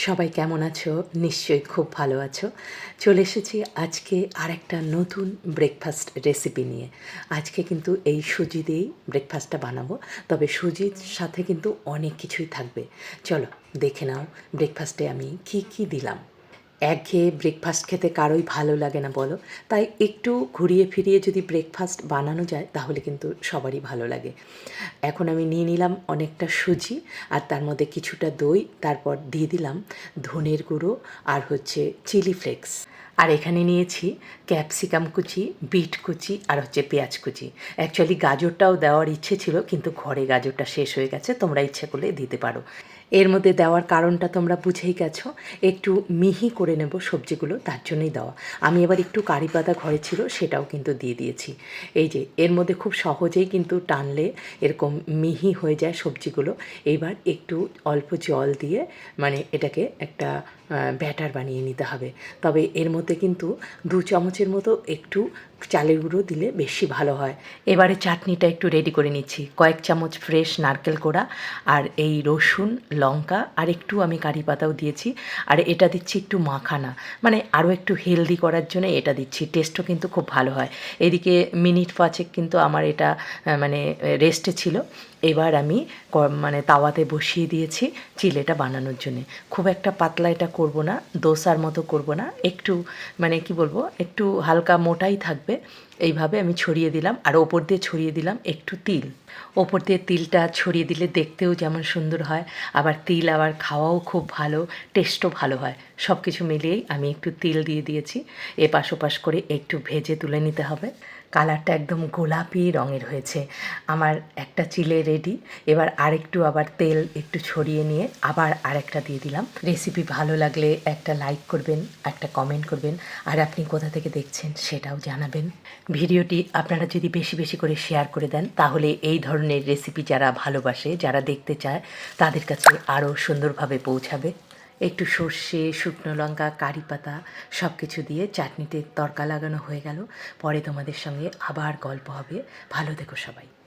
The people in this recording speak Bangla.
সবাই কেমন আছো? নিশ্চয়ই খুব ভালো আছো। চলে এসেছি আজকে আরেকটা নতুন ব্রেকফাস্ট রেসিপি নিয়ে। আজকে কিন্তু এই সুজি দিয়েই ব্রেকফাস্টটা বানাবো। তবে সুজির সাথে কিন্তু অনেক কিছুই থাকবে। চলো দেখে নাও ব্রেকফাস্টে আমি কী দিলাম। একঘেয়ে ব্রেকফাস্ট খেতে কারোই ভালো লাগে না বলো? তাই একটু ঘুরিয়ে ফিরিয়ে যদি ব্রেকফাস্ট বানানো যায় তাহলে কিন্তু সবারই ভালো লাগে। এখন আমি নিয়ে নিলাম অনেকটা সুজি আর তার মধ্যে কিছুটা দই, তারপর দিয়ে দিলাম ধনের গুঁড়ো আর হচ্ছে চিলি ফ্লেক্স। আর এখানে নিয়েছি ক্যাপসিকাম কুচি, বিট কুচি আর হচ্ছে পেঁয়াজ কুচি। অ্যাকচুয়ালি গাজরটাও দেওয়ার ইচ্ছে ছিল, কিন্তু ঘরে গাজরটা শেষ হয়ে গেছে, তোমরা ইচ্ছে করলে দিতে পারো। এর মধ্যে দেওয়ার কারণটা তোমরা বুঝেই গেছো, একটু মিহি করে নেব সবজিগুলো, তার জন্যই দেওয়া। আমি এবার একটু কারি পাতা ঘরে ছিল, সেটাও কিন্তু দিয়ে দিয়েছি। এই যে এর মধ্যে খুব সহজেই কিন্তু টানলে এরকম মিহি হয়ে যায় সবজিগুলো। এবার একটু অল্প জল দিয়ে মানে এটাকে একটা ব্যাটার বানিয়ে নিতে হবে। তবে এর মধ্যে কিন্তু 2 চামচের মতো একটু চালের গুঁড়ো দিলে বেশি ভালো হয়। এবারে চাটনিটা একটু রেডি করে নিচ্ছি। কয়েক চামচ ফ্রেশ নারকেল কোড়া আর এই রসুন, লঙ্কা আর একটু আমি কারি পাতাও দিয়েছি। আর এটা দিচ্ছি একটু মাখানা, মানে আরও একটু হেলদি করার জন্য এটা দিচ্ছি। টেস্টও কিন্তু খুব ভালো হয়। এদিকে মিনিট 5 কিন্তু আমার এটা মানে রেস্টে ছিল। এবার আমি মানে তাওয়াতে বসিয়ে দিয়েছি চিলেটা বানানোর জন্যে। খুব একটা পাতলা এটা করব না, দোসার মতো করব না, একটু মানে কি বলবো, একটু হালকা মোটাই থাকবে। এইভাবে আমি ছড়িয়ে দিলাম আর ওপর দিয়ে ছড়িয়ে দিলাম একটু তিল। ওপর দিয়ে তিলটা ছড়িয়ে দিলে দেখতেও যেমন সুন্দর হয়, আবার তিল আবার খাওয়াও খুব ভালো, টেস্টও ভালো হয়। সব কিছু মিলিয়েই আমি একটু তিল দিয়ে দিয়েছি। এপাশ ওপাশ করে একটু ভেজে তুলে নিতে হবে। কালারটা একদম গোলাপি রঙের হয়েছে। আমার একটা চিলে রেডি। এবার আরেকটু আবার তেল একটু ছড়িয়ে নিয়ে আবার আরেকটা দিয়ে দিলাম। রেসিপি ভালো লাগলে একটা লাইক করবেন, একটা কমেন্ট করবেন, আর আপনি কোথা থেকে দেখছেন সেটাও জানাবেন। ভিডিওটি আপনারা যদি বেশি বেশি করে শেয়ার করে দেন তাহলে এই ধরনের রেসিপি যারা ভালোবাসে, যারা দেখতে চায়, তাদের কাছে আরও সুন্দরভাবে পৌঁছাবে। একটু সর্ষে, শুকনো লঙ্কা, কারি পাতা সব কিছু দিয়ে চাটনিতে তড়কা লাগানো হয়ে গেল। পরে তোমাদের সঙ্গে আবার গল্প হবে। ভালো থেকো সবাই।